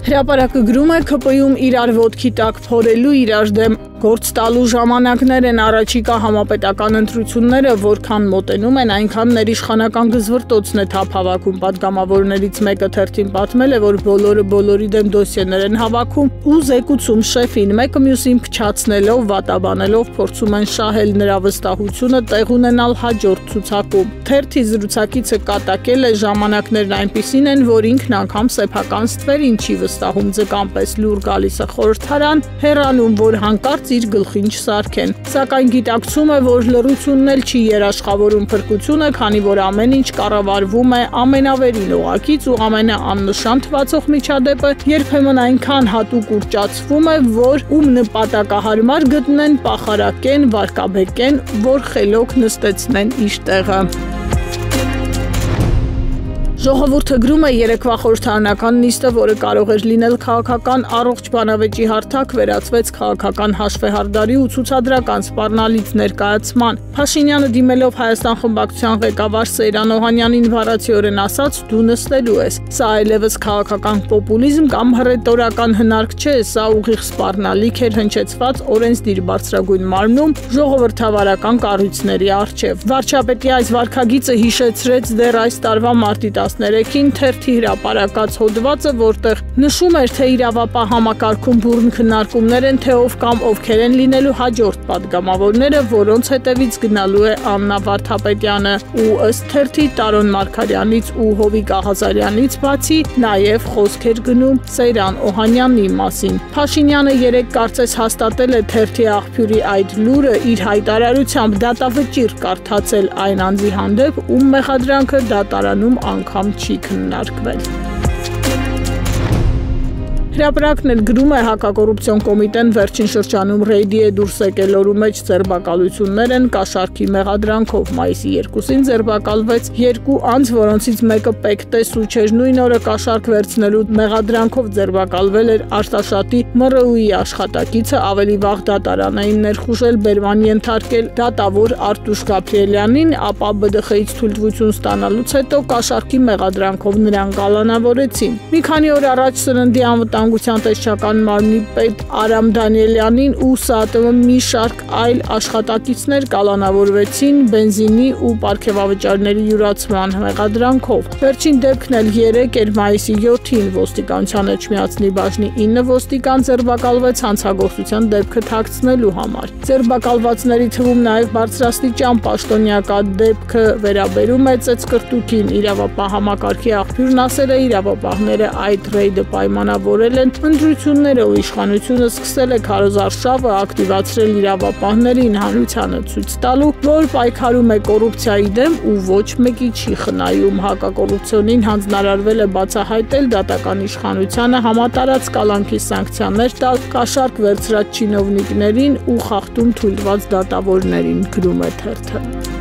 Հրապարակը գրում է ՔՊ-ում իրար ոտքի տակ փորելու իրար դեմ գործ տալու ժամանակներ են առաջիկա համապետական ընտրությունները, որքան մոտենում են, այնքան ներիշխանական գզվրտոցն է թափ հավաքում։ Պատգամավորներից մեկը թերթին պատմել է, որ բոլորը բոլորի դեմ դոսիեներ են հավաքում ու զեկուցում շեֆին, մեկը մյուսին փչացնելով, վատաբանելով փորձում են շահել նրա վստահությունը տեղ ունենալ հաջորդ ցուցակում։ Թերթի զրուցակիցը կատակել է, ժամանակներն այնպիսին են, որ ինքն անգամ սեփական ստվեր ինչի վստահում ձկան պես լուր գալիս է խորհրդարան, հեռանում, որ հանկարծ իր գլխին չսարքեն։ Սակայն գիտակցում է, որ լռությունն էլ չի երաշխավորում փրկությունը, քանի որ ամեն ինչ կառավարվում է ամենավերին օղակից ու ամենաաննշան թվացող միջադեպը երբեմն այնքան հատուկ ուռճացվում է, որ ում նպատակահարմար գտնեն, պախարակեն, վարկաբեկեն, որ խելոք նստեցնեն իր տեղը։ Ժողովուրդը գրում է երեկվա խորհրդարանական նիստը, որը կարող էր լինել քաղաքական առողջ բանավեճի հարթակ, վերածվեց քաղաքական հաշվեհարդարի ու ցուցադրական սպառնալից ներկայացման։ Փաշինյանը դիմելով Հայաստան խմբակցության ղեկավար Սեյրան Օհանյանին վարացիորեն ասաց՝ դու նստելու ես։ Սա այլևս քաղաքական պոպուլիզմ կամ հռետորական հնարք չէ, սա ուղիղ սպառնալիք էր հնչեցված օրենսդիր բարձրագույն մարմնում ժողովրդավարական կառույցների առջև։ Վարչապետի այս վարքագիծը հիշեցրեց դեռ այս տարվա մարտի 13-ին թերթի հրապարակած հոդվածը, որտեղ նշում էր, թե իրավապահ համակարգում բուռն քննարկումներ են, թե ով կամ ովքեր են լինելու հաջորդ պատգամավորները, որոնց հետևից գնալու է Աննա Վարդապետյանը, ու ըստ թերթի Տարոն Մարգարյանից ու Հովիկ Աղազարյանից բացի նաև խոսք էր գնում Սեյրան Օհանյանի մասին։ Փաշինյանը երեկ կարծես հաստատել է թերթի աղբյուրի այդ լուրը իր հայտարարությամբ դատավճիռ կարդացել այն անձի հանդեպ, ում մեղադրանքը դատարանում անգամ չի քննարկվել։ Հրապարակն էլ գրում է հակակոռուպցիոն կոմիտեն վերջին շրջանում ռեյդի է դուրս եկել, որի մեջ ձերբակալություններ են կաշառքի մեղադրանքով։ Մայիսի 2-ին ձերբակալվեց 2 անձ, որոնցից մեկը պեկտեսու չէր, նույն օրը կաշառք վերցնելու մեղադրանքով ձերբակալվել էր Արտաշատի ՄՌՈՒ-ի աշխատակիցը, ավելի վաղ դատարան էին ներխուժել, բերման ենթարկել դատավոր Արտուշ Գաբրիելյանին, ապա ԲԴԽ-ից թույլտվություն ստանալուց հետո կաշառքի մեղադրանքով նրան կալանավորեցին։ Մի քանի օր առաջ սննդի անվտանգության տեսչական մարմնի պետ Արամ Դանիելյանին ու ՍԱՏՄ մի շարք այլ աշխատակիցներ կալանավորվեցին բենզինի ու պարգևավճարների յուրացման մեղադրանքով։ Վերջին դեպքն էլ 3 էր մայիսի 7-ին ոստիկանության Էջմիածնի բաժնի 9 ոստիկան ձերբակալվեց հանցագործության դեպքը թաքցնելու համար։ Ձերբակալվածների թվում նաև բարձրաստիճան պաշտոնյա դեպքը վերաբերում է ծեծկրտուկին։ Իրավապահ համակարգի աղբյուրն ասել է, իրավապահները այդ ռեյդը պայմանավորել են ընտրությունները ու իշխանությունը սկսել է քարոզարշավը ակտիվացրել իրավապահներին հանրությանը ցույց տալու, որ պայքարում է կոռուպցիայի դեմ ու ոչ մեկի չի խնայում։ Հակակոռուպցիոնին հանձնարարվել է բացահայտել դատական իշխանությանը համատարած կալանքի սանկցիաներ տալ կաշառք վերցրած չինովնիկներին ու խախտում թույլտված դատավորներին, գրում է թերթը։